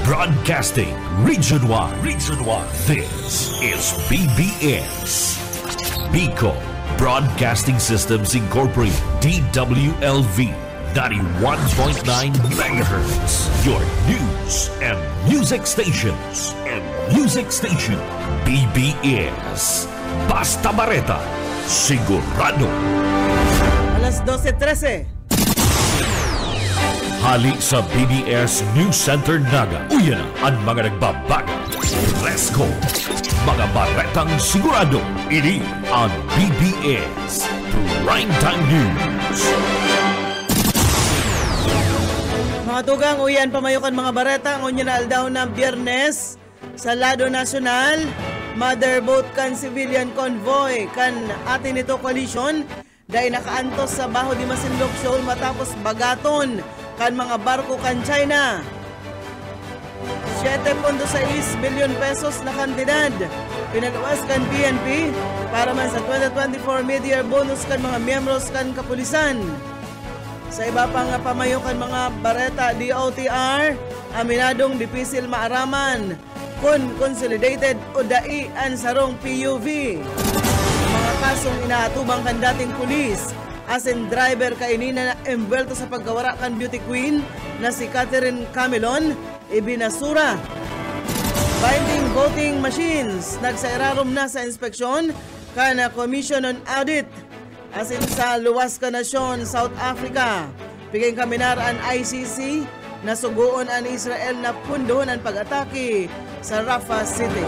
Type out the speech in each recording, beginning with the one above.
Broadcasting Region 1. Region 1. This is BBS. Bicol Broadcasting Systems Incorporated. DWLV 91.9 MHz. Your news and music stations. BBS. Basta Bareta. Sigurado. Alas 12:13. Hali sa BBS News Center Naga. Uyan ang mga nagbabaga. Let's go! Mga baretang sigurado. Ini ang BBS Primetime News. Mga tugang, uyan pamayukan mga bareta. Ngunyan na aldaw ng Biyernes sa Lado Nacional. Mother boat kan civilian convoy kan atin ito coalition. Dahil nakaantos sa Baho di Masinloc Shoal matapos bagaton kan mga barko kan China. 7.6 billion pesos na kantidad pinaluwas kan PNP para man sa 2024 mid-year bonus kan mga miyembros kan kapulisan. Sa iba pang pamayo kan mga bareta DOTR, aminadong dipisil maaraman kun consolidated o daian sarong PUV. Mga kasong inaatubang kan dating pulis as in driver kaini na embelto sa pagkawara kan beauty queen na si Catherine Camelon ibinasura. Binding voting machines nagsairarom na sa inspeksyon kana Commission on Audit as in sa luwas ka nasyon South Africa. Piging kaminar ang ICC na suguon ang Israel na pundohon ang pag-atake sa Rafah City.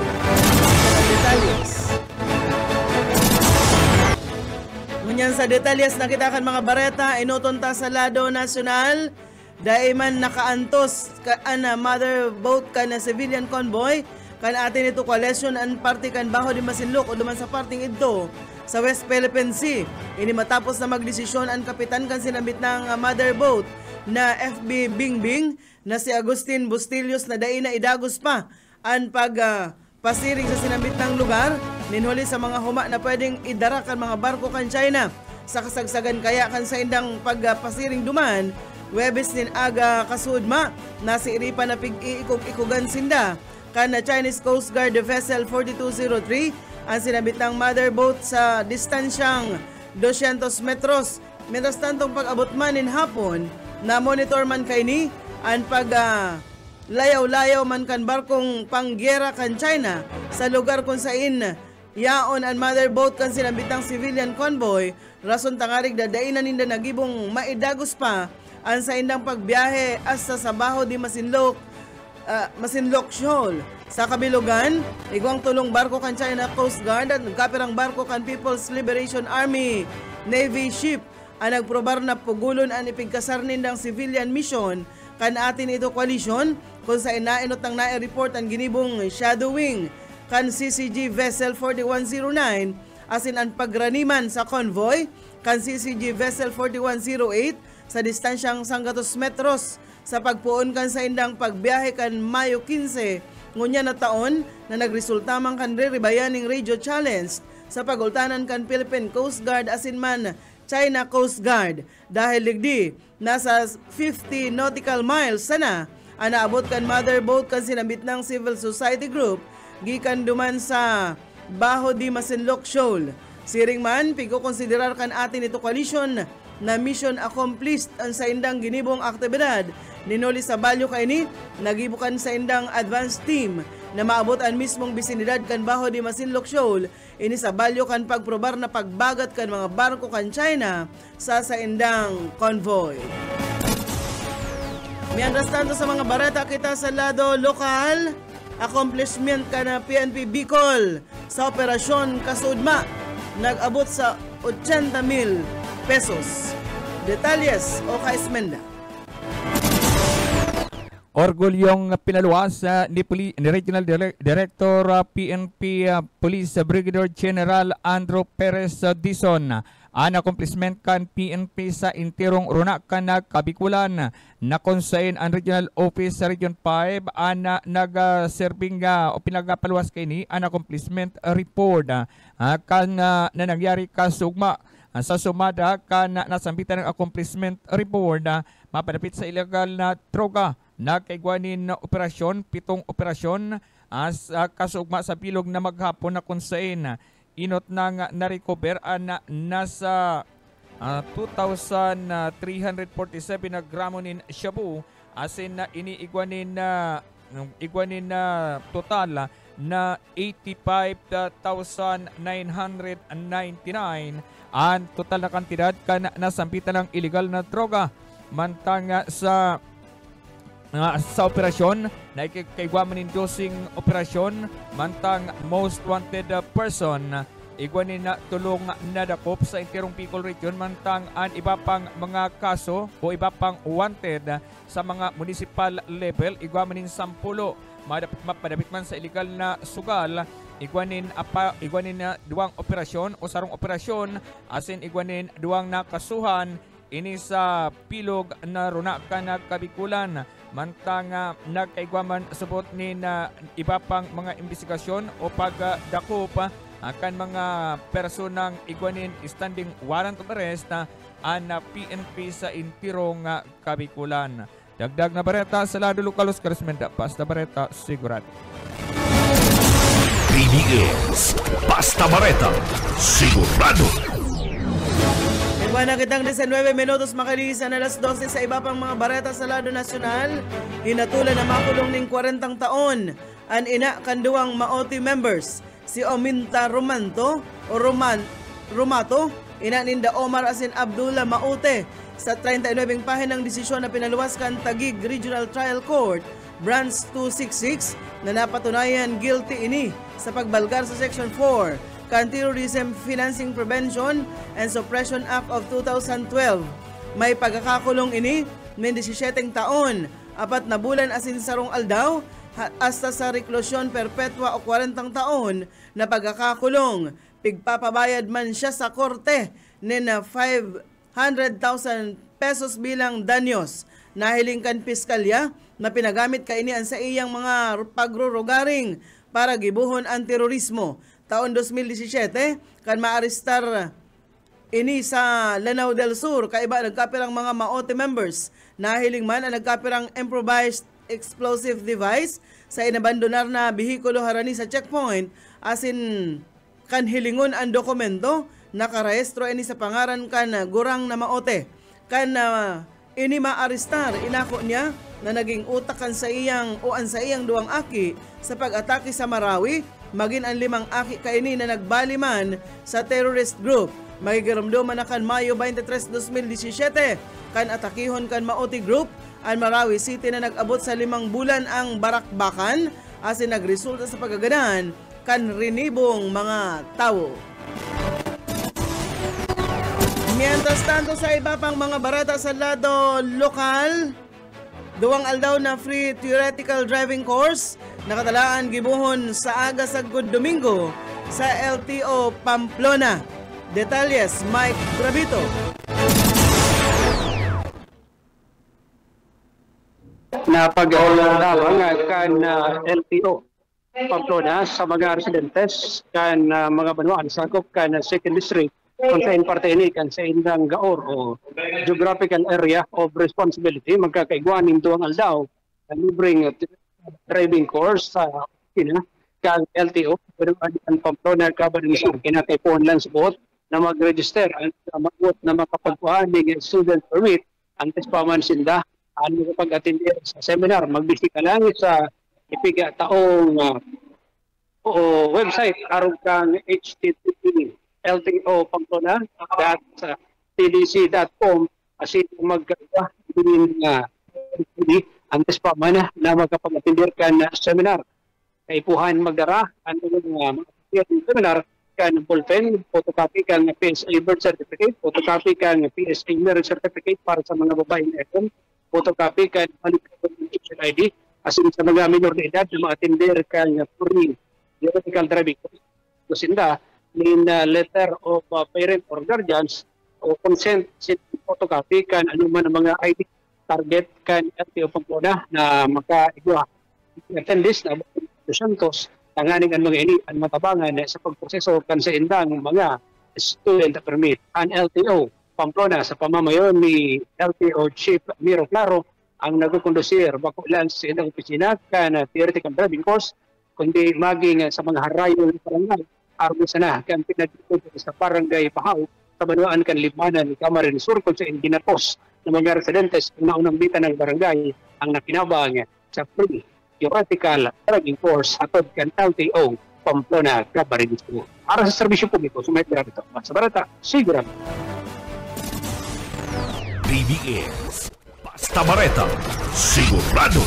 Ngunyan sa detalyes nakita kan mga bareta, inutunta sa Lado Nacional, dahil man nakaantos ka na mother boat ka na civilian convoy, kan atin ito coalition ang party kan Baho di Masinloc o duman sa parting ito sa West Philippine Sea. Ini matapos na magdesisyon ang kapitan kan sinabit ng mother boat na FB Bingbing na si Agustin Bustillos na dai na idagos pa ang pasiring sa sinabit ng lugar. Ninhuli sa mga huma na pwedeng idara kan mga barko kan China sa kasagsagan kaya kan sa indang pagpasiring duman. Webes nin aga kasudma na si iripa na pig-iikog-ikugan sinda kan na Chinese Coast Guard vessel 4203 ang sinabit ng mother boat sa distansyang 200 metros. Mientras tantong pag-abot man in hapon na monitor man kay ni ang layaw-layaw man kan barkong panggera kan China sa lugar kung sain yaon ang mother boat kan sinabitang civilian convoy. Rason tangarig dadainan ninda nagibong maidagos pa ang sa indang pagbiyahe asa sa Baho di Masinloc Shoal. Sa kabilugan, igwang tulong barko kan China Coast Guard at kapirang barko kan People's Liberation Army Navy ship ang nagprobar na pugulon ang ipigkasar nindang civilian mission kan atin ito coalition kung sa inainot ng na-report ang ginibong shadowing kan CCG vessel 4109 asin ang pagraniman sa convoy kan CCG vessel 4108 sa distansyang 100 metros sa pagpuon kan sa indang pagbiyahe kan Mayo 15 ngunya na taon na nagresulta man kan ribayaning radio challenge sa pagultanan kan Philippine Coast Guard asin man China Coast Guard dahil ligdi nasa 50 nautical miles sana ang naabot kan mother boat kan sinabit ng civil society group gikan duman sa Baho di Masinloc Shoal. Siring man, pigo konsiderar kan atin ito coalition na mission accomplished ang sa indang ginibong aktibidad. Ninuli sa balyo kay ni, nagibukan sa indang advance team na maabot ang mismong bisinidad kan Baho di Masinloc Shoal. Ini sa balyo kan pagprobar na pagbagat kan mga barko kan China sa indang convoy. Mientras tanto sa mga bareta kita sa lado lokal, accomplishment ka na PNP Bicol sa operasyon Kasudma nag-abot sa 80,000 pesos. Detalyes o Kaismenda. Orgulyong pinaluwas ni Regional Director PNP Police Brigadier General Andrew Perez Dizon ang accomplishment kan PNP sa intirong runa kan Kabikulan na konsain ang Regional Office sa Region 5 ang nag-serving o pinagapaluwas kay ni ang accomplishment report kan na nangyari kasugma sa sumada kan nasambitan ng accomplishment report mapadapit sa illegal na droga. Nakaigwanin na operasyon, 7 operasyon as kasugma sa bilog na maghapon na kung saan inot nang na-recover na nasa 2,347 na gramo nin shabu asin na iniigwanin na total na 85,999 ang total na kantidad kan nasampitan ng illegal na droga. Mantang sa operasyon na ikaigwaman ng dosing operasyon, mantang most wanted person igwanin na tulong nadakop sa Intirong Bicol Region, mantang ang iba pang mga kaso o iba pang wanted sa mga municipal level igwaman ng 10. Mapadapit man sa illegal na sugal, igwanin na 2 operasyon o sarong operasyon asin igwanin 2 nakasuhan ini sa pilog na runakan na Kabikulan. Mantang nagkaigwaman subot ni na iba pang mga investigasyon o pagdakop akan mga personang igwanin standing warrant of arrest ang PNP sa Intirong Kabikulan. Dagdag na bareta sa lado Lucalos Carismenda, Basta Bareta Sigurado. PBS Basta Bareta Sigurado. Iwan na kitang 19 minutos makalisan alas 12 sa iba pang mga bareta sa lado nasyonal. Hinatulan na makulong ning 40 taon ang ina kanduang Maoti members. Si Ominta Romato, ina ninda Omar asin Abdullah Maute sa 39 pahinang desisyon na pinaluwaskan Taguig Regional Trial Court Branch 266 na napatunayan guilty ini sa pagbalgar sa Section 4 Counter-Terrorism Financing Prevention and Suppression Act of 2012. May pagkakakulong ini ng 17 taon, 4 na bulan asin sarong aldaw hasta sa reklusyon perpetua o 40 taon na pagkakakulong. Pigpapabayad man siya sa korte na 500,000 pesos bilang danyos. Nahiling kan piskalya na pinagamit kainian sa iyang mga pagrurugaring para gibuhon ang terorismo. Taon 2017, kan maarestar ini sa Lanao del Sur, kaiba nagkapirang mga Maote members. Nahiling man ang nagkapirang improvised explosive device sa inabandonar na bihikulo harani sa checkpoint, asin kan hilingon ang dokumento, nakarehistro ini sa pangaran kan gurang na Maote. Kan ini maarestar, inako niya na naging utakan sa iyang duwang aki sa pag-atake sa Marawi, maging ang 5 aki kaini na nagbaliman sa terrorist group. Magigaramduman na kan Mayo 23, 2017, kan atakihon kan Maoti Group, ang Marawi City na nag-abot sa 5 bulan ang barakbakan, asin nagresulta sa pagaganan kan rinibong mga tao. Mientras tanto sa iba pang mga barata sa lado lokal, 2 aldaw na free theoretical driving course nakatalaan gibuhon sa aga sa Good Domingo sa LTO Pamplona. Detalles, Mike Gravito. Napag-alawang kan LTO Pamplona sa mga residentes kan mga banwaan sakop kan second district kung sa parte ini kan sa indang gaor o geographical area of responsibility magkakaigwan ng 2 aldaw ang libreng driving course sa kan LTO pero ang Pamplona kabanisang kinatipon lang sa buot na mag-register at mag-buot na makapagpuan ng student permit antes pa man sila ang makapag-attend sa seminar magbisita lang sa ipiga taong website aron kang http LTO Pamplona .tdc.com asin magkaiba din antes pa man na magkapag-attend kan seminar kaipuhan magdara ang seminar kan ballpen, photocopy kan PSA birth certificate, photocopy kan PSA marriage certificate para sa mga babae na ito, photocopy kan valid ID, asin sa mga minor de edad na ma-attender kan free theoretical driving course. Kusinda, nin letter of parent or guardians o consent sin photocopy kan anuman ang mga ID target kan LTO Pamplona na maka-igwa. Attend this na Santos tanganing ang mga ini ang matabangan sa pagproseso kan sa indang mga student permit. Ang LTO Pamplona sa pamamayon ni LTO Chief Miro Claro ang nagkukondusir bako lang sa ilang opisina kan theoretical driving course kundi maging sa mga harayo ng barangay armo sana kan pinagtutunan sa barangay Pahaw sa Banuan kan Libanan ni Camarines Sur kung sa Indinatos ng mga residentes na unang bita ng barangay ang nakinabang sa free theoretical driving course atod kan LTO Pamplona Camarines Sur. Para sa serbisyo publiko, sumayad ito. Sa Barata, sigurado. BBS Basta Bareta, sigurado.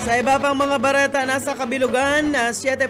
Sa iba pang mga bareta, nasa kabilugan na 7.6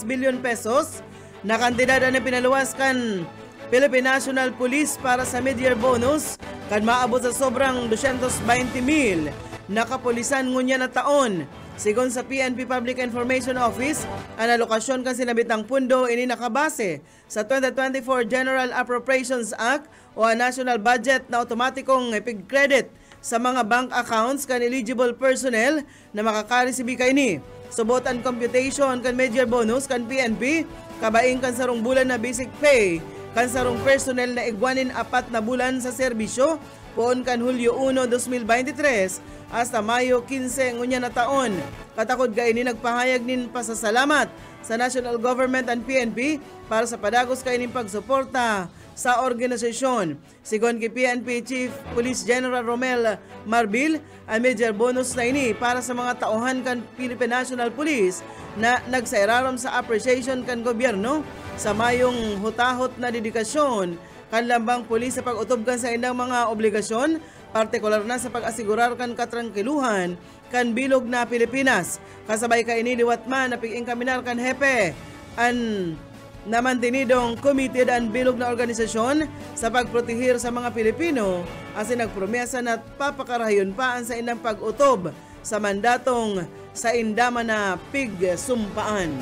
billion pesos na kantidad na pinaluwas kan Philippine National Police para sa mid-year bonus kan maabot sa sobrang 220,000 na kapulisan ngunya na taon. Sigon sa PNP Public Information Office, ang alokasyon kan sinabitang pundo ini nakabase sa 2024 General Appropriations Act o ang national budget na otomatikong ipig-credit sa mga bank accounts kan eligible personnel na makaka-receive kaini. Subot ang computation kan mid-year bonus kan PNP, kabaing kan sarong bulan na basic pay, kan sarong personnel na igwanin 4 na bulan sa serbisyo, poon kan Hulyo 1, 2023 hasta Mayo 15 ngunya na taon. Katakod kaini nagpahayag nin pasasalamat sa National Government and PNP para sa padagos kainin pagsuporta sa organisasyon. Sigon kay PNP Chief Police General Romel Marbil, ang major bonus na ini para sa mga tauhan kan Philippine National Police na nagsairarom sa appreciation kan gobyerno sa mayong hutahot na dedikasyon kan lambang pulis sa pag-utob kan sa indang mga obligasyon, partikular na sa pag-asigurar kan katrangkiluhan kan bilog na Pilipinas. Kasabay ka iniliwat man na pig-inkaminar kan hepe an namantinidong committed ang bilog na organisasyon sa pagprotehir sa mga Pilipino asin nagpromesa na papakarahayon pa ang sa indang pag-utob sa mandatong sa indama na pig-sumpaan.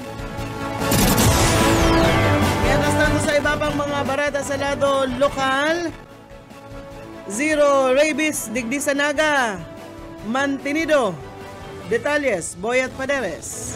Tanto sa iba pang mga barata sa lado lokal, Zero Rabies digdi sa Naga, Mantinido. Detalles, Boyat Paderes.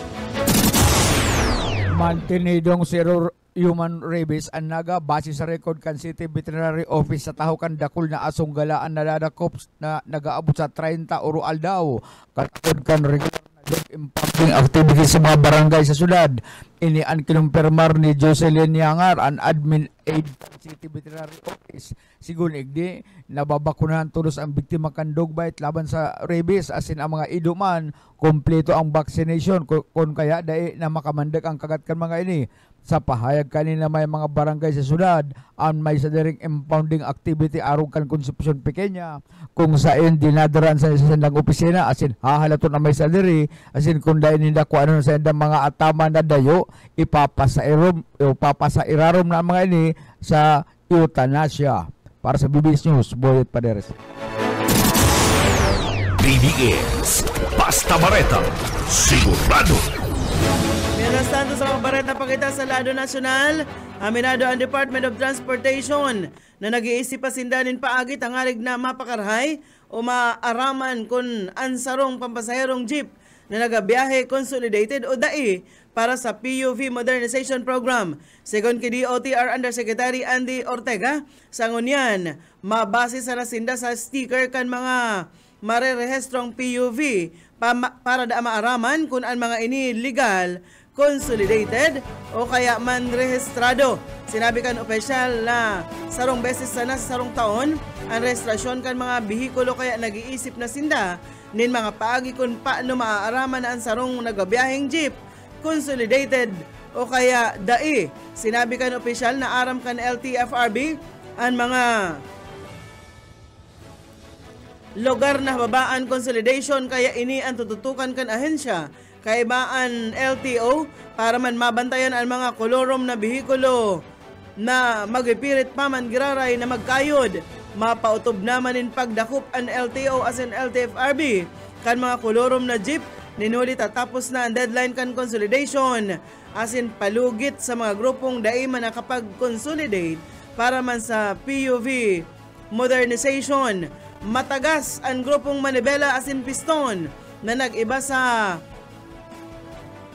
Mantinidong zero human rabies ang Naga base sa record kan City Veterinary Office sa tahukan dakul na asong galaan na dadakop na nagaabot sa 30 orual daw. Katakod kan regular dog impacting activity sa mga barangay sa syudad. Ini ang kinumpirmar ni Jocelyn Yangar, an admin aid City Veterinary Office. Sigun igdi, nababakunahan tulos ang biktima kan dog bite laban sa rabies asin ang mga iduman, kompleto ang vaccination kung kaya dai na makamandag ang kagat kan mga ini. Sa pahayag kanina may mga barangay sa syudad ang may sa diring impounding activity arong kan konsepsyon pequeña kung saan dinadaran sa sandang opisina asin hahalato na may sa diri asin kung dahil nila kung ano sa sandang mga atama na dayo ipapasairam na mga ini sa euthanasia. Para sa BBS News, Boyet Paderes. BBS Basta Bareta, sigurado. Mientras tanto sa mga bareta pakita sa lado nasyonal, aminado ang Department of Transportation na nag-iisip pasindanin paagit ang halig na mapakarhay o maaraman kung ansarong pampasaherong jeep na nagabiyahe consolidated o DAI para sa PUV Modernization Program. Segon kay DOTR Undersecretary Andy Ortega, sa ngunyan, mabase sa nasinda sa sticker kan mga marerehestrong PUV para da maaraman kung ang mga ini legal, consolidated o kaya man rehistrado. Sinabi kan opisyal na sarong beses sana sa sarong taon ang rehistrasyon kan mga bihikulo kaya nag-iisip na sinda nin mga paagi kung paano maaaraman na ang sarong nagabiyaheng jeep, consolidated o kaya DAI. Sinabi kan opisyal na aram kan LTFRB ang mga lugar na babaan consolidation kaya ini ang tututukan kan ahensya kaibaan LTO para man mabantayan ang mga kolorom na bihikulo na magipirit pa man giraray na magkayod. Mapautob naman in pagdakop ang LTO as in LTFRB kan mga kolorom na jeep ninuli tatapos na ang deadline kan consolidation as in palugit sa mga grupong daiman na kapag consolidate para man sa PUV modernization. Matagas ang grupong manibela as in piston na nag-iba sa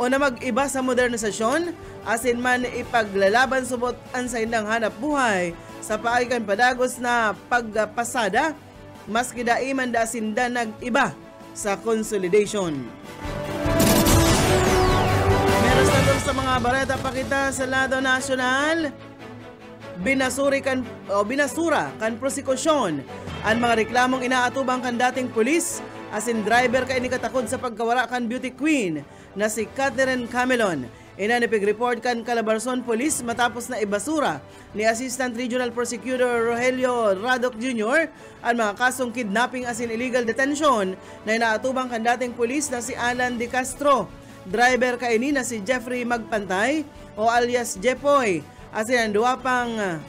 o na mag-iba sa modernisasyon asin man ipaglalaban subot ang sa indang hanap buhay sa paaykan padagos na pagpasada mas kidaiman da asinda nag-iba sa consolidation. Meron sa mga bareta pakita sa lado nasyonal. Binasura kan prosekusyon ang mga reklamong inaatubang kan dating pulis asin driver kay nikatakod sa pagkawara kan beauty queen na si Catherine Camelon. Inanipig-report kan Calabarzon Police matapos na ibasura ni Assistant Regional Prosecutor Rogelio Radok Jr. ang mga kasong kidnapping asin illegal detention na inaatubang kan dating pulis na si Alan De Castro. Driver kay ni na si Jeffrey Magpantay o alias Jepoy. Asin ang duwa pang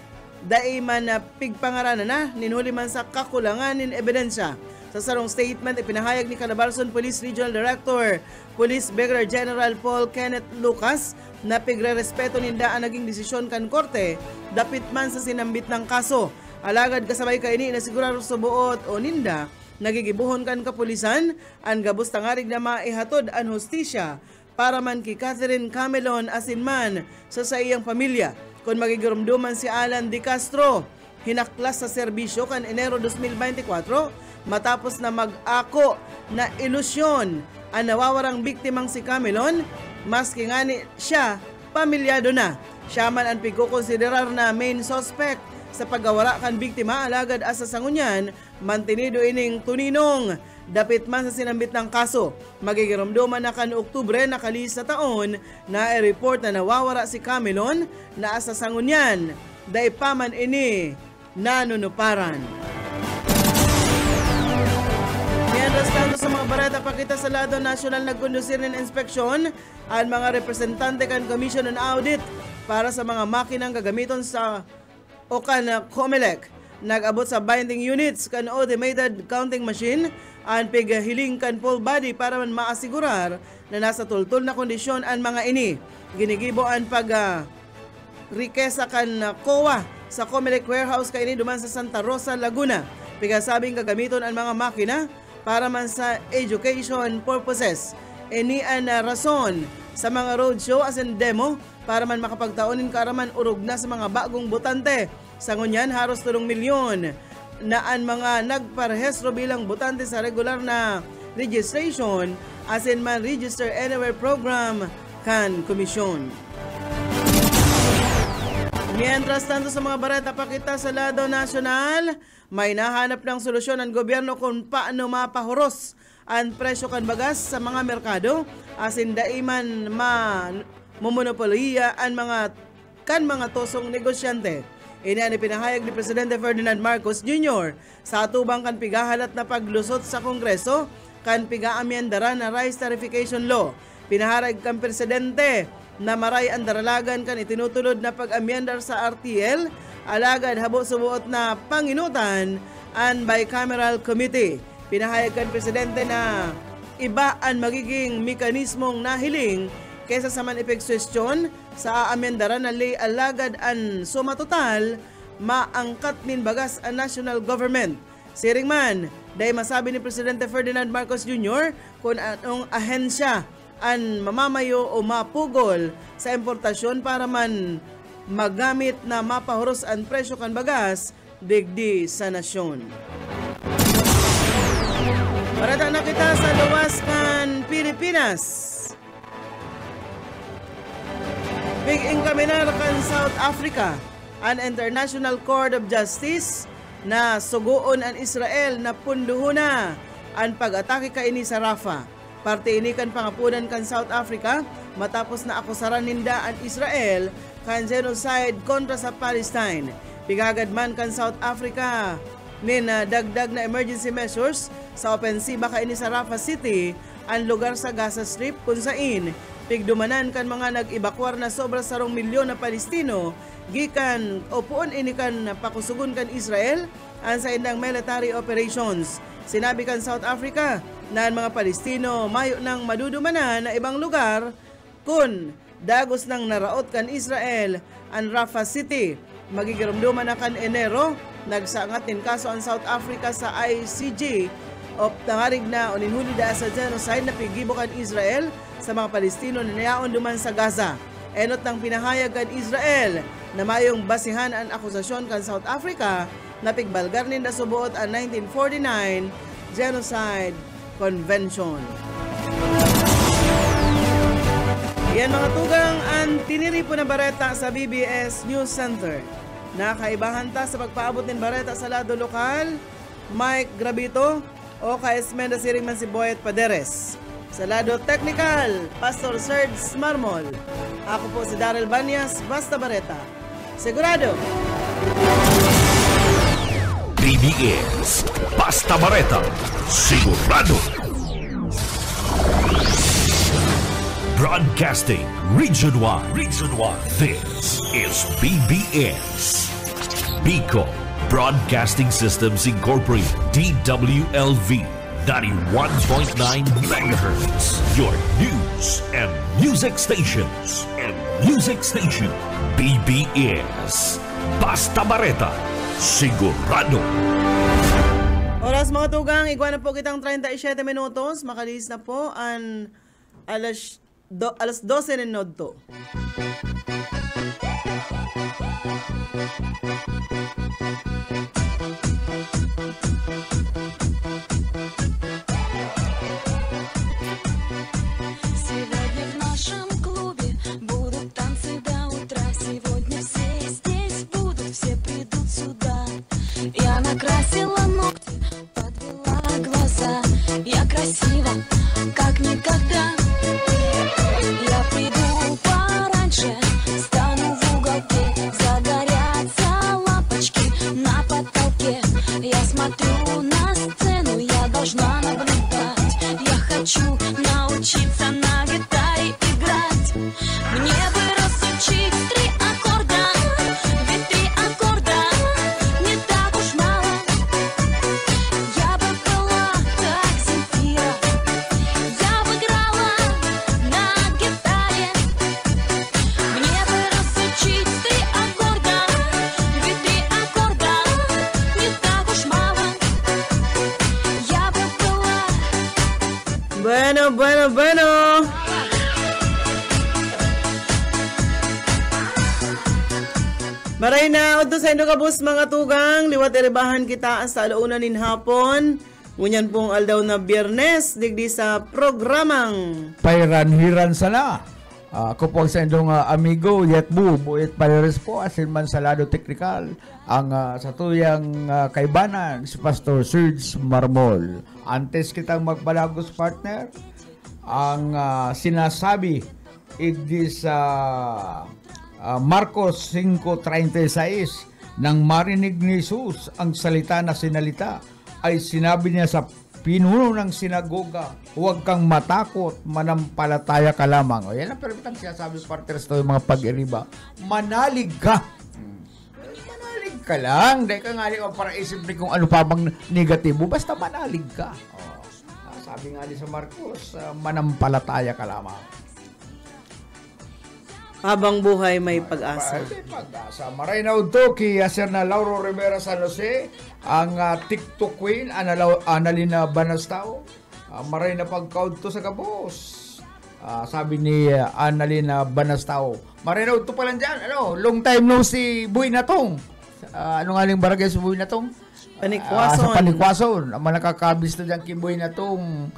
daiman na pigpangaranan na ninhuli man sa kakulangan nin ebidensya. Sa sarong statement, ipinahayag ni Calabarzon Police Regional Director, Police Brigadier General Paul Kenneth Lucas na pigre-respeto ninda ang naging desisyon kan korte dapit man sa sinambit ng kaso. Alagad kasabay kaini na sigurado sa buot o ninda nagigibuhon kan kapulisan ang gabos tangarig na maihatod ang hustisya para man ki Catherine Camelon asin man sa iyang pamilya. Kung magigurumduman si Alan De Castro, hinaklas sa serbisyo kan Enero 2024 matapos na mag-ako na ilusyon ang nawawarang biktimang si Camelon, maski nga ni siya pamilyado na. Siya man ang pigkukonsiderar na main suspect sa paggawara kan biktima, alagad asa sangunyan mantinido ining tuninong dapit man sa sinambit ng kaso. Magigirumduman na kan Oktubre nakalis na taon na i-report na nawawara si Camelon na asa sangunyan daipaman ini nanunuparan. Mientras sa mga barata pakita sa lado nasyonal nagkondusir ng inspeksyon ang mga representante kan Commission on Audit para sa mga makinang gagamiton sa o kan COMELEC. Nag-abot sa binding units kan automated counting machine ang pighiling kan full body para man maasigurar na nasa tultol na kondisyon ang mga ini. Ginigibo ang rikesa kan COA sa COMELEC warehouse kaini duman sa Santa Rosa, Laguna. Pigasabing gagamiton ang mga makina para man sa education purposes. Ini ang rason sa mga roadshow as in demo para man makapagtaonin karaman urog na sa mga bagong botante. Sa ngunyan, haros 3 milyon na ang mga nagparehistro bilang botante sa regular na registration as in man Register Anywhere program kan komisyon. Mientras tanto sa mga barata pakita sa lado nasyonal, may nahanap ng solusyon ang gobyerno kung paano mapahuros ang presyo kan bagas sa mga merkado asin daiman mamonopoliya ang mga tosong negosyante. Ini ang ipinahayag ni Presidente Ferdinand Marcos Jr. sa atubang kan pigahalat na paglusot sa Kongreso kan pigaamyendaran na rice tarification law. Pinaharag kan Presidente na maray ang daralagan kan itinutulod na pag-amyendar sa RTL, alagad habo subuot na panginutan ang bicameral committee. Pinahayag kan Presidente na iba ang magiging mekanismong nahiling kesa sa man ipegsuestyon sa amendaran na lay, alagad ang suma total maangkat nin bagas ang national government. Siring man, dahil masabi ni Presidente Ferdinand Marcos Jr. kung anong ahensya ang mamamayo o mapugol sa importasyon para man magamit na mapahuros ang presyo kan bagas digdi sa nasyon. Parata na kita sa luwas kan Pilipinas. Big inkaminar kan South Africa ang International Court of Justice na suguon ang Israel na punduhuna ang pag-atake kaini sa Rafah. Parte ini kan pangapunan kan South Africa matapos na akusaran ninda ang Israel kan genocide kontra sa Palestine. Pigagad man kan South Africa na dagdag na emergency measures sa opensiba kaini sa Rafah City, ang lugar sa Gaza Strip kung saan pigdumanan kan mga nag-ebakwar na sobra sa 2 milyon na Palestino gikan o puon ini kan pakusugon kan Israel ang sa indang military operations. Sinabi kan South Africa na ang mga Palestino mayo nang madudumanan na ibang lugar kun dagos nang naraot kan Israel ang Rafah City. Magigirumduman na kan Enero, nagsaangat din kaso ang South Africa sa ICJ o tangarig na oninhuli da sa genocide na pigibo kan Israel sa mga Palestino na nayaon duman sa Gaza. Enot ng pinahayag kan Israel na mayong basihan ang akusasyon kan South Africa na pigbalgar ninda subuot ang 1949 Genocide Convention. Yan mga tugang ang tiniri po na bareta sa BBS News Center. Nakaibahan ta sa pagpaabot ng bareta sa lado lokal, Mike Grabito o ka-Esmenda Siringman si Boyet Paderes. Sa lado technical, Pastor Serge Marmol. Ako po si Daryl Banyas, Basta Bareta. Sigurado! BBS Basta Bareta, sigurado. Broadcasting Region 1. This is BBS. Bicol Broadcasting Systems Incorporated. DWLV 91.9 MHz. Your news and music stations. BBS Basta Bareta, sigurado. Oras mga tugang, iguana po kitang 37 minutos. Makalis na po ang alas 12 ng nodto. Сегодня в нашем клубе будут танцы до утра. Сегодня все здесь будут, все придут сюда. Я накрасила ногти, подвела глаза. Я красива, как никогда. Я приду пораньше, стану в уголке. Загорятся лампочки на потолке. Я смотрю на сцену, я должна наблюдать. Я хочу научиться на гитаре играть. Мне бы разучить 3 аккорда, ведь 3 аккорда не так уж мало. Я бы пела как Земфира, я бы играла на гитаре. Мне бы разучить 3 аккорда, ведь 3 аккорда не так уж мало. Я бы пела. Bueno. Maray na, udto sa inyo kabus mga tugang, liwat iribahan kita sa alauna nin hapon. Ngunyan pong aldaw na Biyernes, digdi sa programang Pairanhiran sana. Ako po sa inyong amigo, Yetbu, Boyet Paderes po, asin man sa lado teknikal, ang sa tuyang kaibanan, si Pastor Serge Marmol. Antes kitang magbalagos partner, ang sinasabi, igdi sa Marcos 5:36, nang marinig ni Jesus ang salita na sinalita, ay sinabi niya sa pinuno ng sinagoga, huwag kang matakot, manampalataya ka lamang. O yan ang permitang sinasabi partners to yung mga pag-iriba. Manalig ka. Manalig ka lang. Dahil ka nga para isipin kung ano pa bang negatibo. Basta manalig ka. Sabi nga ni sa Marcos, manampalataya ka lamang. Habang buhay may pag-asa. May pag-asa. Maray na udto kay Sir na Lauro Rivera San Jose, ang TikTok Queen, Annalina Banastao. Maray na pagkaudto sa kabos. Sabi ni Annalina Banastao. Maray na udto pa lang dyan. Long time no si Buy Natong. Ano nga yung barangay si Buy Natong? Panikwason. Sa Panikwason. Ang nakakabis na dyan kay Buy Natong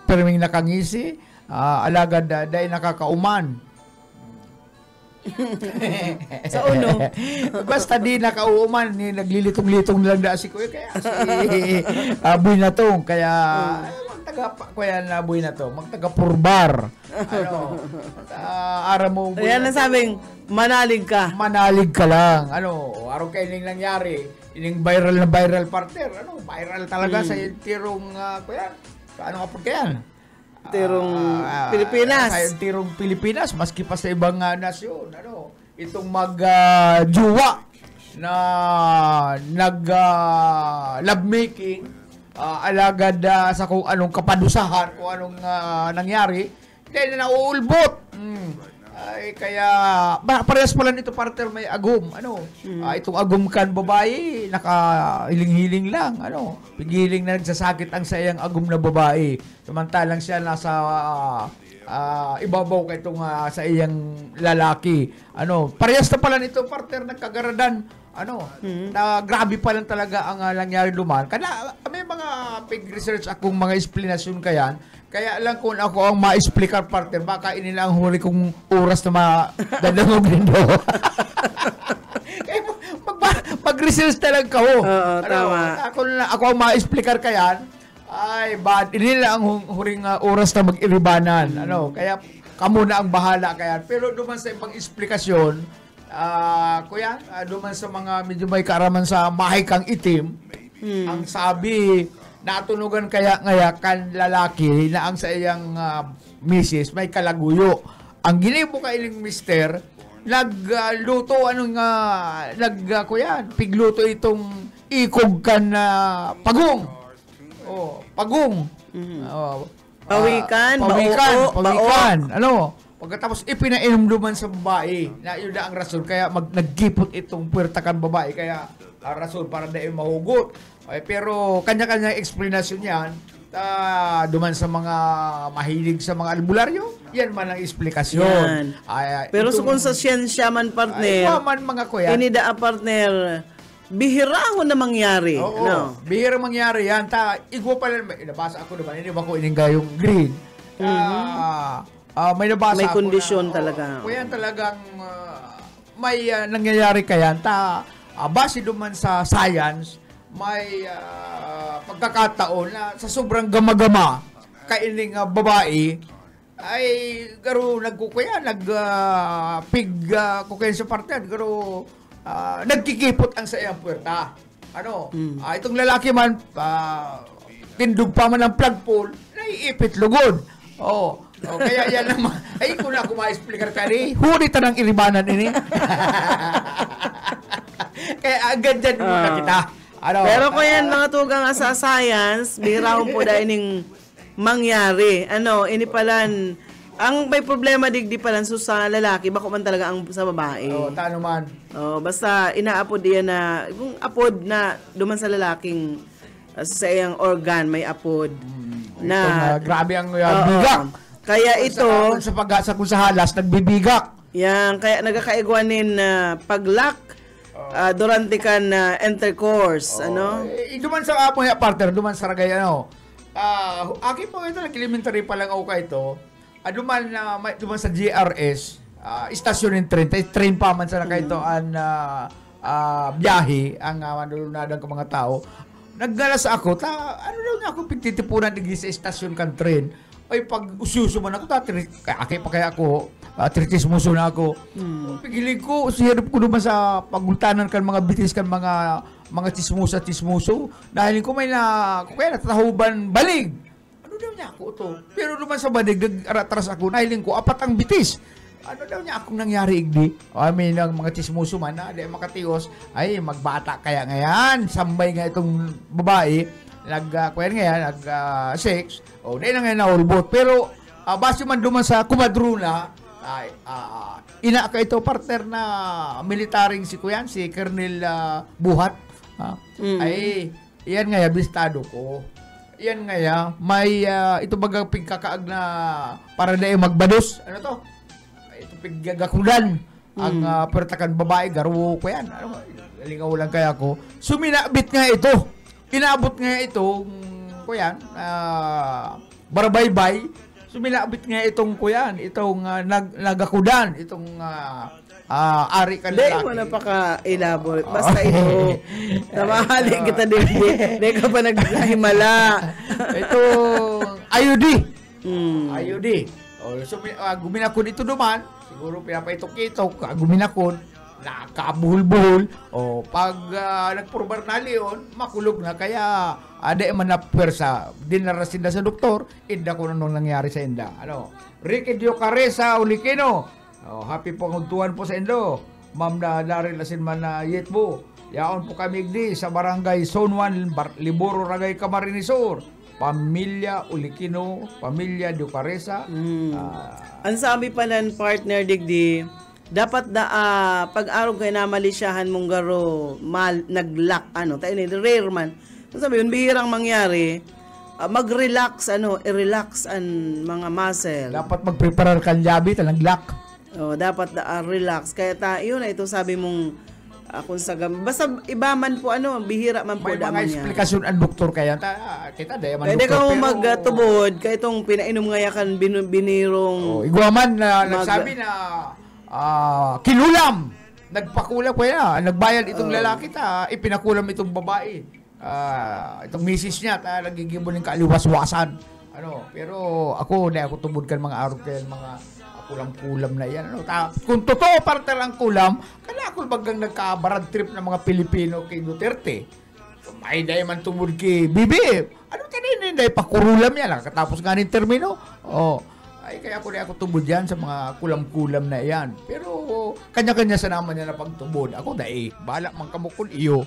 perming nakangisi. Alagad dahil nakakauman. Sa uno. Basta di nakauman, naglilitong-litong lang da si Kuya, kaya si Buy Natong, kaya magtaga kuya na Buy Natong, magtaga purbar. Ara mo Buy Ayan ang sabing, manalig ka. Manalig ka lang. Araw kayo nang nangyari, ining viral na viral partner, viral talaga sa tirong kuya. Ano nga po kaya? Tirong Pilipinas. Sa tirong Pilipinas, maski pa sa ibang nasyon. Itong mag-juwa na nag-lovemaking, alagad sa kung anong kapadusahan, kung anong nangyari, dahil na nauulbot. Ay, kaya, parehas pala nito, partner, may agum. Itong agum kan babae, nakahiling-hiling lang. Pigiling na nagsasakit ang sayang agum na babae. Samantalang siya nasa ibabaw ka itong sa iyang lalaki. Parehas na pala nito, partner, nagkagaradan. Na grabe pa lang talaga ang nangyari duman. Kaya may mga pig-research akong mga explanation kaya lang kung ako ang ma-explicar, partner, baka inila ang huli kong oras na madadangog din do. Kaya mag-research talaga ko. Oo, tama. Ako ang ma-explicar kaya, ay, inila ang huling oras na mag-iribanan. Kaya kamo na ang bahala kaya. Pero duman sa ibang eksplikasyon, kuya, duman sa mga medyo may kaaraman sa mahikang itim, ang sabi, natunugan kaya kan lalaki na ang sa iyang misis may kalaguyo. Ang ginimo ka ining mister, nagluto kuya, pigluto itong ikog kan pagong. Pagong. Pawikan, pawikan. Pagkatapos ipinainom duman sa babae na yun na ang rason kaya naggipot itong puwerta kan babae kaya rason para dahil mahugot. Pero kanya-kanya explanation yan duman sa mga mahilig sa mga albularyo, yan man ang eksplikasyon. Pero kung sa siyensya man, partner, mga kuya, inida partner, bihira ho na mangyari. Bihira mangyari yan. Igwa pala, nabasa ako naman, hindi ba ko iningayong green. May nabasa may ako kondisyon talaga. Kaya talagang may nangyayari kaya. Base duman sa science, may pagkakataon na sa sobrang gama-gama kaining babae ay garo pig kukain sa partner garo nagkikipot ang sa iyang puwerta. Itong lalaki man tindog pa man ang plug pole naiipit lugod. Kaya yan naman. Ay, kung ako ma-explicar ka rin, huli ta ng iribanan ini. Kaya agad dyan muna kita. Pero kung yan mga tugang sa science, bihirahon po dahil ining mangyari. Ini palan, ang may problema digdi palan sa lalaki, bako man talaga ang sa babae. Tano man. Basta inaapod yan na, kung apod na duman sa lalaking sa iyang organ, may apod. Grabe ang bigak. Kaya ito, sa halas, nagbibigak. Yan, kaya nagkakaigwanin na paglak durante kan intercourse, Duman sa partner, duman sa ragay, akin po ito, elementary pa lang ako ka ito, duman sa GRS, istasyon ng train pa man sa naka ito ang biyahe, ang manulunadang ka mga tao, naggalas ako, daw niya ako pagtitipunan sa istasyon kan train, ay pag ususo man ako, kaya ako, tritismuso na ako. Pigilig ko, sihirap ko naman sa pagultanan kan mga bitis kan mga tismuso. Dahil ko may kaya natatahuban balig. Daw niya ako to? Pero naman sa balig, nag-aratras ako, nahiling ko, 4 ang bitis. Daw niya akong nangyari, igdi? Ang mga tismuso man na, dahil makatios, ay, magbata kaya ngayon, sambay nga itong babae, nag-sex, dahil na ngayon na-ulbot. Pero, base man duman sa kumadruna, ina ka ito, partner na militaring si Kuyan, si Colonel Buhat. Ay, yan nga, bistado ko. Yan nga, may ito bagang pigkakaag na para na magbados. Ano to? Ito piggakulan. Ang pertakan babae, garo ko yan. Lingaw lang kaya ko. Suminabit nga ito. Inaabot nga ito, Kuyan, barabaybay. Suminabit nga itong Kuyan, itong nagakudan, itong ari ka lalaki. Hindi mo napaka-elaborate. Basta ito, namahali kita din. Hindi ka pa naghimala. Ito, IUD. IUD. Guminakon ito duman, siguro pinapaitok-itok, guminakon, nakabuhol-buhol, pag nagpurbar na leon, makulog na, kaya ada man na pwersa, dinarasin na sa doktor, inda ko nung nangyari sa inda. Ricky Dio Caresa Ulikino, happy pangugtuan po sa indo, ma'am na darilasin man na yetbo, yaon po kami di sa barangay Zone 1, Liboro, Ragay, Camarines Sur. Pamilya Ulikino, Pamilya Ducaresa. Ang sabi pa ng partner digdi, dapat pag-araw kayo na malisyahan mong garo nag-lock tayo ni rare man. Ang sabi yun, bihirang mangyari, mag-relax i-relax ang mga muscle. Dapat mag-prepare kang labi, nag-lock. Dapat relax. Kaya yun ito sabi mong kung sa basta iba man po bihira man po may mga niya. explikasyon ang doktor kaya kita dahil man Pwede doktor ka magtubod kaya itong pinainom ngayakan binirong igwaman na nagsabi na kinulam nagpakulam kaya nagbayad itong lalaki ipinakulam itong babae itong misis niya nagigibon ng kaaliwas-wasan pero ako dahil ako tubod kan mga araw kaya mga kulam-kulam na yan. Kung totoo partner ang kulam, kaya ako bagang nagka-barad trip ng mga Pilipino kay Duterte. May dahil man tumod kay Bibi. Ano kanina dahil pakurulam yan. Katapos nga ng termino. Kaya ako tubod yan sa mga kulam-kulam na yan. Pero kanya-kanya sa naman niya na pagtubod. Ako dahil, balak mang kamukul iyo.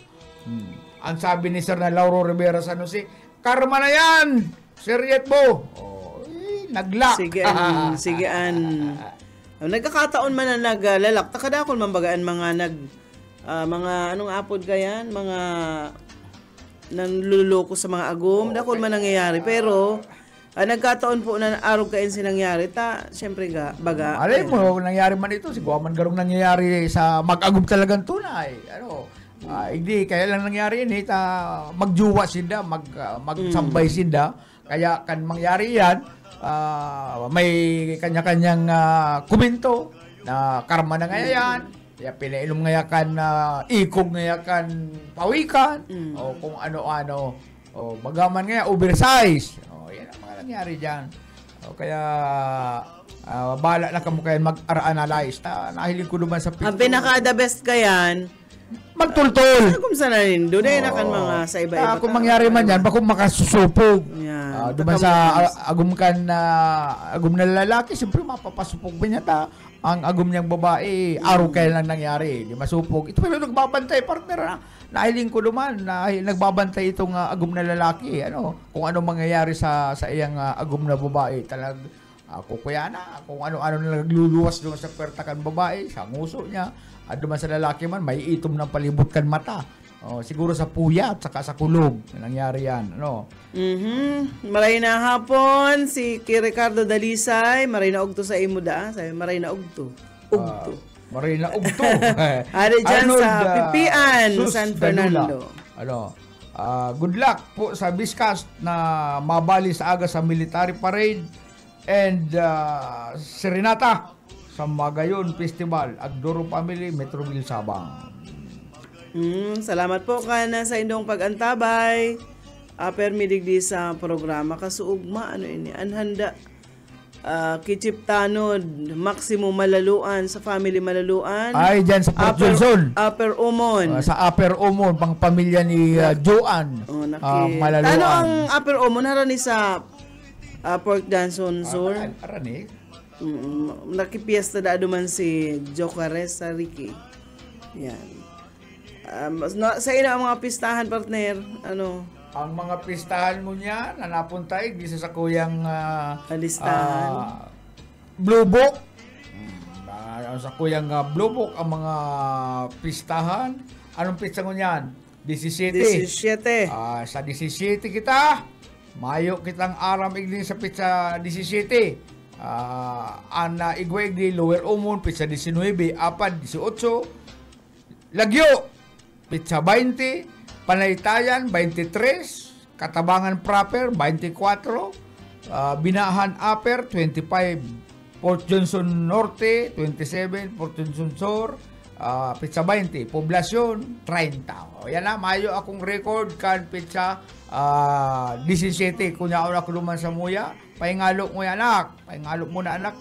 Ang sabi ni Sir na Lauro Rivera San Jose, karma na yan! Seriet mo! Naglock. Sige. Nagkakataon man na naglalak. Takadakol man bagaan mga anong apod kayan? Mga nanluloko sa mga agum. Dakol man nangyayari. Pero, nagkataon po na araw kain sinangyari. Siyempre baga. Alay mo, nangyari man ito. Siguro man garong nangyayari sa mag-agum talagang tunay. Hindi, kaya lang nangyari yun. Magjuwa sinda, magsambay sinda. Kaya kan mangyari yan, may kanya-kanyang komento na karma na ngayon, kaya pinainom ngayakan ikog ngayakan pawikan, o kung ano-ano, bagaman nga oversize. Yan ang mga nangyari dyan. Kaya bala na kamo kayo mag-analyze. Nahilig ko naman sa picture. Ang pinaka-the best kayan, magtultol. Kung saan na rin, doon na kan mga sa iba-iba. Kung mangyari man yan, baka makasusupog. Duman sa agum na lalaki, siyempre mapapasupog ba niya ang agum niyang babae, araw kaya lang nangyari, di masupog. Ito pero nagbabantay, partner, nahiling ko naman, nagbabantay itong agum na lalaki, kung ano mangyayari sa iyang agum na babae, ako kaya na, kung ano-ano na nagluluwas doon sa pertakan babae, sa nguso niya, at duman sa lalaki man, may itom ng palibot kan mata. Siguro sa puya at saka sa kulog. Nangyari yan. Maray na hapon si Ricardo Dalisay. Maray na ugto sa imo Sabi, maray na ugto. Maray na ugto. Ari dyan sa Pipian, San Fernando. Good luck po sa Biscas na mabali sa aga sa military parade and Serenata sa Magayon Festival, Agdoro Family, Metroville, Sabang. Salamat po kana sa indong pag-antabay. Permidigdi sa programa kasuugma anhanda Kichip Tanod, Maximum Malaluan sa Family Malaluan. Ay diyan sa Port Johnson. Upper Umon. Sa Upper Umon pang pamilya ni Joan. Malaluan. Ano ang Upper Umon harani sa Port Johnson Sur? Arani. Nakipiesta da duman si Jocares sa Ricky. Yan. Sa ina ang mga pistahan, partner, ang mga pistahan mo niya na napuntay di sa kuyang listahan Blue Book. Sa kuyang Blue Book ang mga pistahan. Anong pista mo niyan? 17. Sa 17 kita. Mayo kitang aram igli sa pizza 17. Ana igweg di Lower Umon pizza 19, Apad 18. Lagyo pizza 20, Panaytayan 23, Katabangan Proper 24, Binahan Upper 25, Port Johnson Norte 27, Port Johnson Sur pizza 20, Poblasyon 30. Yan na, mayo akong record kan pizza 17 kunya ako luman sa muya. Pahingalok mo yan anak, pahingalok mo na anak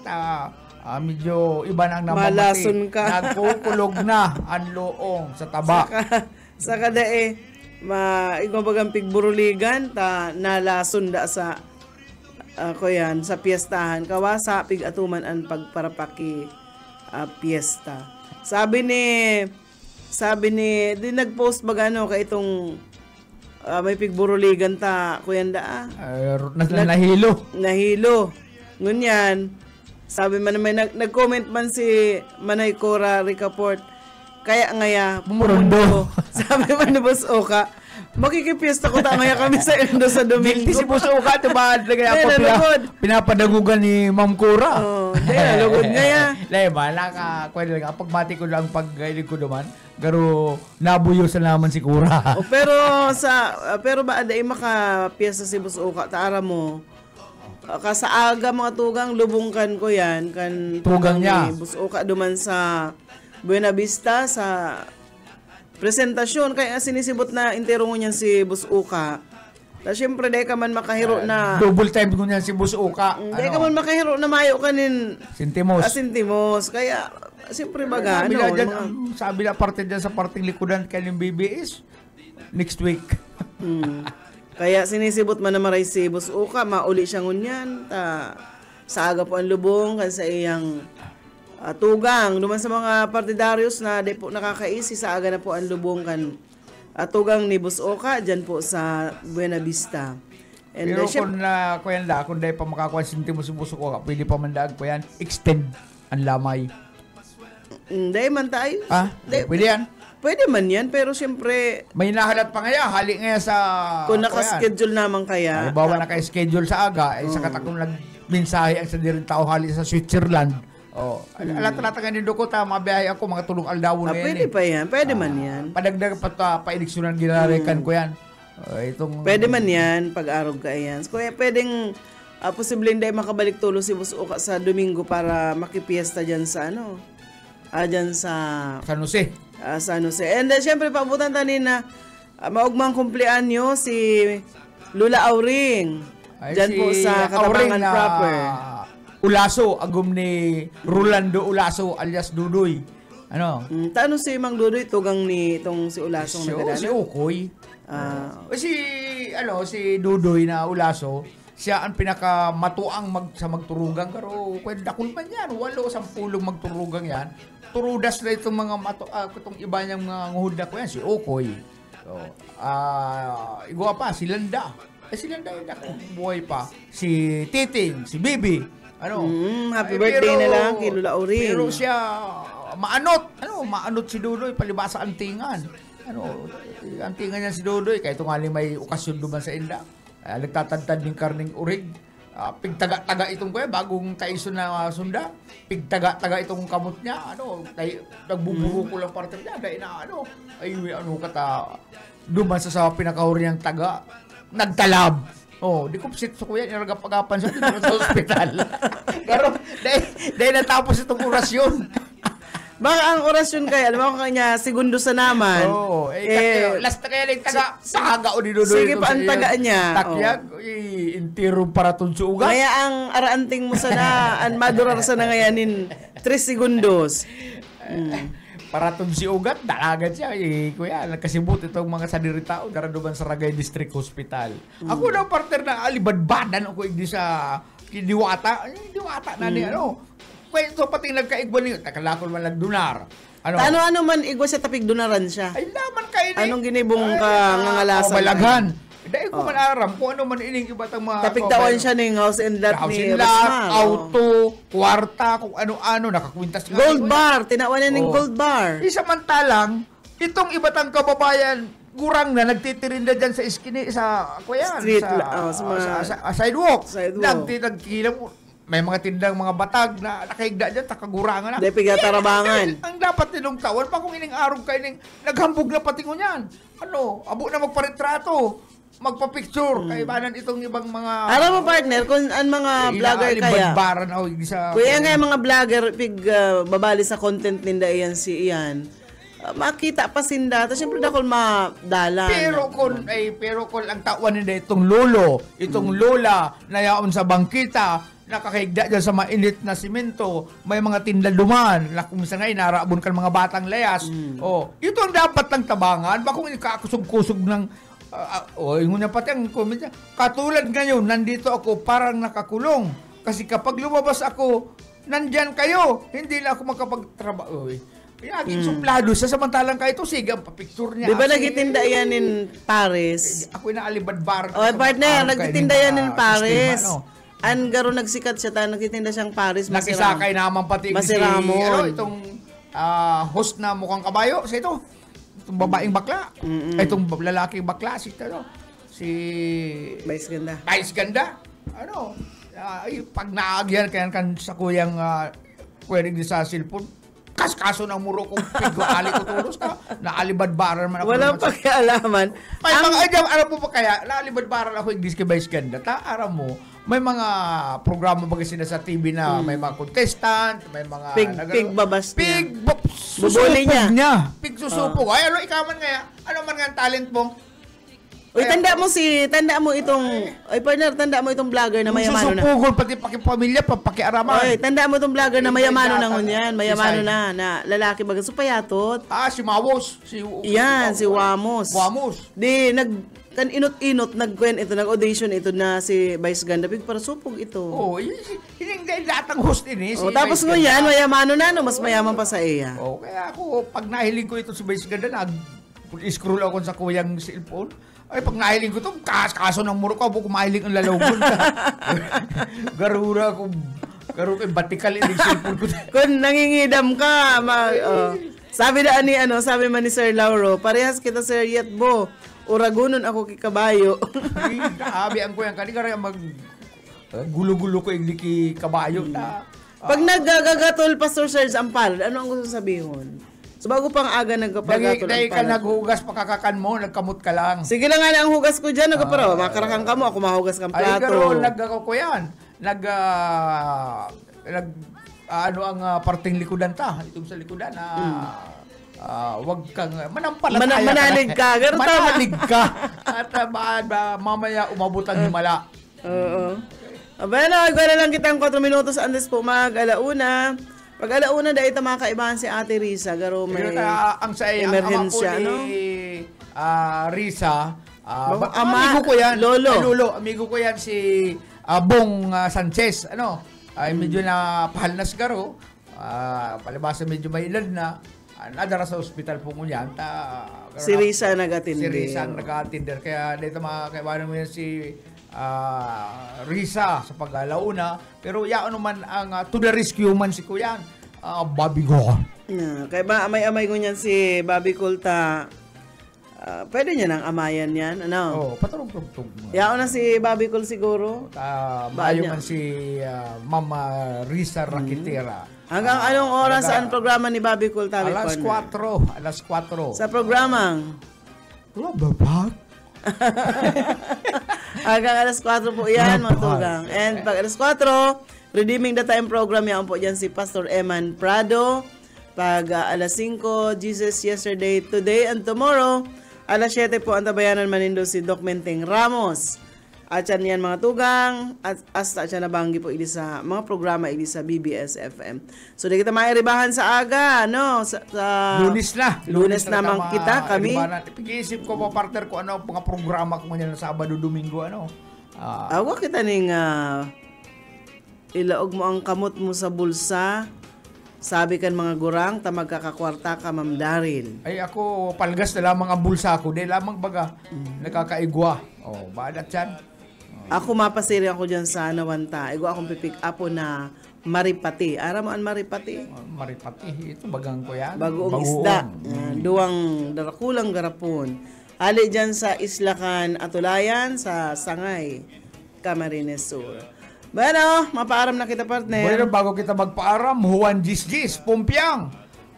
medyo iba nang namamati. Malason ka. Nagkukulog na ang loong sa taba. Saka dae, igmabagang pigburuligan, nalason da sa yan, sa piyestahan. Kawasa, pig-atuman ang pagparapaki piyesta. Sabi ni, di nag-post ba ka itong may pigburuligan ta kuyanda Nahilo. nahilo. Ngunyan, sabi man may nag-comment man si Manay Cora Ricaport, kaya ngaya Murundo. Sabi man ni Boss Oka, makikipiesta ko ta ngaya kami sa Endo sa Domingo. Guilty si Buso ka, diba? Dahil nalugod. Pinapadagugan ni Ma'am Cora. Oh, dahil nalugod ngaya. Bala ka, kwento lang. Pagmati ko lang pag-gailig ko naman. Pero nabuyo sa naman si Cora. Pero ba aday makapiesta si Boss Oka, taara mo. Kasaaga mga tugang lubungkan ko yan kan Tugang niya. Boss Oka duman sa Buena Vista sa presentasyon kaya nga sinisibot na intero mo niyan si Boss Oka. Ta syempre dahil ka man makahiro na Double time ko niyan si Boss Oka. dahil ka man makahiro na mayo kanin Sintimos. Asintimos kaya siyempre baga Sabi na dyan, mga- sabi na parte dyan sa parting likodan kay ng BBS next week. Kaya sinisibot man na maray si Boss Oka, mauli siya ngunyan, sa aga po ang lubong, kan sa iyang tugang. Duman sa mga partidaryos na di po nakakaisi, sa aga na po ang lubong kan tugang ni Boss Oka, dyan po sa Buena Vista. And Pero syempre, kung kuyan da, kung dahil pa makakuha Sintimos si Buso Oka, pwede pa mandaag ko yan, extend ang lamay. dahil man tayo. Pwede yan. Pwede man yan, pero syempre, May nahalat pa ngaya, hali ngaya sa... kung nakaschedule naman kaya, Halimbawa naka-schedule sa aga, sa katakong nagmensahe ang sa dirin tao hali sa Switzerland. Alat-alata nga nindo ko, mabiyahe ako, mga tulong aldawon na yan. pwede pa yan, pwede man yan. Padagdag pa-eleksyonan ginarekan ko yan. Itong... Pwede man yan, pag-arog ka yan. So, kaya pwedeng posibleng dahil makabalik tulo si Boss Oka sa Domingo para makipiesta dyan sa dyan sa San Jose. San Jose. And syempre, paabutan tanin na maugmang kumpleanyo si Lula Auring. Dyan po sa Katapangan proper. Ulaso, agum ni Rolando Ulaso alias Dudoy. Ano? Tano si Mang Dudoy, tugang ni itong si Ulasong Si nagadala? Ukoy. Si Dudoy na Ulaso, siya ang pinakamatuang sa magturugang pero kwenta man yan, 8-10 magturugang yan. Turudas na itong mga itong iba niyang mga nguhod na ko yan, si Ukoy. So, igwa pa, si Landa. Si Landa yun buhay pa. Si Titing, si Bibi. Happy birthday na lang kay Lula Auring. Pero siya maanot. Maanot si Dudoy palibasa antingan. Antingan niya si Dudoy kahit tungali may okasyon duman sa inda. Nagtatantad ng karning urig. Pigtaga-taga itong kuya bagong taison na sunda. Pigtaga-taga itong kamot niya. Nagbuburo ko lang parte niya dahil na kata duman sa pinakahuri niyang taga. Nagtalab. Di ko sit sa kuya, niragapagapan siya dito sa hospital. Pero, dahil natapos itong orasyon. Baka ang orasyon kaya, alam mo kanya, segundo sa naman. Last na kaya lang taga, pahaga o dinudoy. Sige pa ang taga niya. Takyag, intiro para tunso ugat. Kaya ang araanting mo sana, ang madurar sana ngayanin, 3 segundos. Para si ugat, dalagan siya. Kuya, nagkasibot itong mga sadiri tao, daraduman sa Ragay District Hospital. Ako na partner na alibadbadan ako hindi sa diwata. Diwata na ni Kaya ito pati nagkaigwan niyo, takalakol man nagdunar. Ano man igwa siya tapig dunaran siya? Ay naman kayo Anong ginibong ka ngangalasan? Balaghan. Dahil ko man aram kung ano man ining iba tang mga... Tapig tawan siya ng house and lot ni Rosmar. Auto, kwarta, kung ano-ano, nakakwintas. Gold bar, tinawanan ng gold bar. Samantalang, itong iba tang kababayan, gurang na nagtitirinda dyan sa Street, sa sidewalk. Sidewalk. Nagkilang, may mga tindang mga batag na nakaigda dyan, takagurangan na. Dahil pigatarabangan. Ang dapat nilong tawan, pa kung ining araw kayo naghambog na pati ko niyan. Abo na magparetrato. Magpa-picture kay banan itong ibang mga alam mo partner kung ang mga vlogger kaya kuya nga mga vlogger babali sa content ninda iyan si iyan makita pa sinda ta syempre dakol madalan pero kung ang tawan ninda itong lolo itong lola na yaon sa bangkita nakakahigda dyan sa mainit na simento may mga tinda duman na kung minsan nga inarabon kan mga batang layas ito ang dapat ng tabangan bakong kakusog-kusog ng yung una pati ang comment niya, katulad ngayon, nandito ako parang nakakulong. Kasi kapag lumabas ako, nandyan kayo. Hindi na ako makapagtrabaho. Laging suplado sa samantalang kahit ito, sige, ang papicture niya. Di ba Kasi, nagtitinda yan in Paris? Ako yung naalibad-bar. O, partner, nagtitinda yan in Paris. Sistema, An garo nagsikat siya, nagtitinda siyang Paris. Nakisakay naman pati Masiramon. itong host na mukhang kabayo. Sa ito, itong babaeng bakla. Itong lalaking bakla, si Vice ganda. Vice ganda. Pag naagyan kaya kan sa kuyang pwedeng di sa cellphone, kaso ng muro kong pigo, ali ko tulos ka, naalibad-baran man ako. Walang pakialaman. May mga, alam mo pa kaya, naalibad-baran ako yung Disque Vice ganda. Aram mo, may mga programa ba kasi na sa TV na may mga contestant, may mga... Pig babas niya. Bubuli niya. Pig susupog. Ay, ikaw man kaya, ano man nga ang talent mo? Uy, tanda mo itong, partner, tanda mo itong vlogger na mayamano na. Susupugol, pati pakipamilya, pakiaraman. Oy, tanda mo itong vlogger na mayamano na ngunyan. Mayamano na lalaki baga. Supayatot. Si Mawos. Yan, si Wamos. Di, inot-inot, nag-audition ito na si Vice Ganda. Para supog ito. Hindi lahat ng host din eh. Tapos ngunyan, mayamano na, mas mayaman pa sa iya. Kaya ako, pag nahiling ko ito si Vice Ganda, nag-scroll ako sa kuyang cellphone. Ay, pag nahiling ko ito, kaso ng muro ko, kung mahiling ang lalawgon ka. Garura ko, batikal yung cellphone ko. Kung nangingidam ka, sabi man ni Sir Lauro, parehas kita Sir Yetbo, uragunon ako kikabayo. Ay, naabi ang kuyang kanina, gulo-gulo ko yung liki kabayo. Pag naggagatol, Pastor Serge Ampal, ano ang gusto sabihin? So bago pang aga nagpagatol. Dahil ka naghugas, pakakakan mo, nagkamot ka lang. Sige lang nga ang hugas ko dyan, nagpaparaw. Makarakang ka mo, ako mahugas kang plato. Ay, pero nagkako ko yan. Ang parting likudan ta. Itong sa likudan, wag kang, manalig ka. Manalig ka. At mamaya umabot ang himala. Oo. Abena, gawin lang kitang 4 minutos antes po mag-alauna. Pag alauna dahil ito makakaibahan si Ate Risa, garo may emerhensya, no? Risa, amigo ko yan. Lolo. Amigo ko yan si Bong Sanchez. Medyo na pahalnas garo. Palibasa medyo may edad na. Nadara sa ospital po ngunyan. Si Risa nag-attender. Si Risa nag-attender. Kaya dito makakaibahan mo yan si Risa sa pag-alauna. Pero yaon naman ang to the rescue man si Kuyan, Bobby Gol. Kaya ba amay-amay ko niyan si Bobby Kulta. Pwede niya nang amayan yan, paturog-tug. Yaon na si Bobby Col siguro. Maayo man si Mama Risa Rakitera. Hanggang anong oras ang programa ni Bobby Col? Alas 4. Sa programang Babak. Hanggang alas 4 po yan, mga tugang. And pag alas 4, Redeeming the Time program yan po dyan si Pastor Eman Prado. Pag alas 5, Jesus Yesterday, Today, and Tomorrow. Alas 7 po ang Tabayanan Manindo si Doc Menteng Ramos. At yan mga tugang, at hasta siya nabanggi po ili sa mga programa ili sa BBS FM. So di kita mairibahan sa aga, Lunes naman kita, kami. Pag-iisip ko po, partner ko, mga programa ko ngayon sa Sabado, Domingo, Awa kita ning ilaog mo ang kamot mo sa bulsa. Sabi kan mga gurang, ta magkakakwarta ka, Ma'am Daryl. Ay ako, palgas na lamang ang bulsa ko. Di lamang baga, nakakaigwa. Badat yan. Ako mapasiri ako dyan sa Nawanta. Igo akong pipick up na maripati. Ara mo ang maripati? Maripati, ito bagang ko yan. Bagoong isda. Duwang darakulang garapon. Ali dyan sa Islakan Atulayan, sa Sangay, Camarines Sur. Bueno, mapaaram na kita, partner. Bueno, bago kita magpaaram, Juan Gisgis, Pumpiang.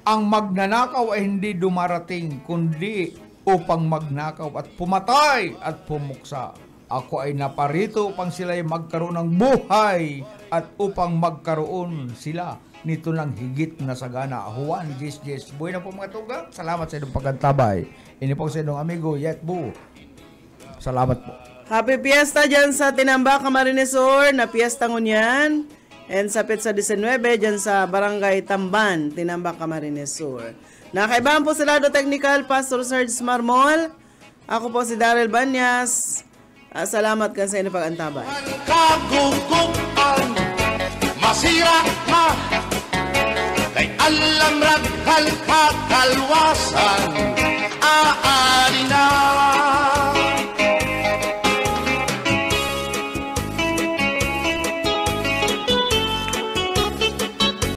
Ang magnanakaw ay hindi dumarating, kundi upang magnakaw at pumatay at pumuksa. Ako ay naparito upang sila'y magkaroon ng buhay at upang magkaroon sila nito ng higit na sagana. Juan Gisgis. Buhay na po mga tugang. Salamat sa inyong pagkantabay. Ini po sa inyong amigo, Yetbu. Salamat po. Happy Fiesta dyan sa Tinamba, Camarines Sur, na Fiesta ngunyan. And sa Petsa 19 dyan sa Barangay Tamban, Tinamba, Camarines Sur. Nakaibahan po sa Lado Technical, Pastor Serge Marmol. Ako po si Daryl Banyas. Salamat ka sa inyong pag-antabay. Kagugupan, masira na, kay alam rag kalpakalwasan, aari na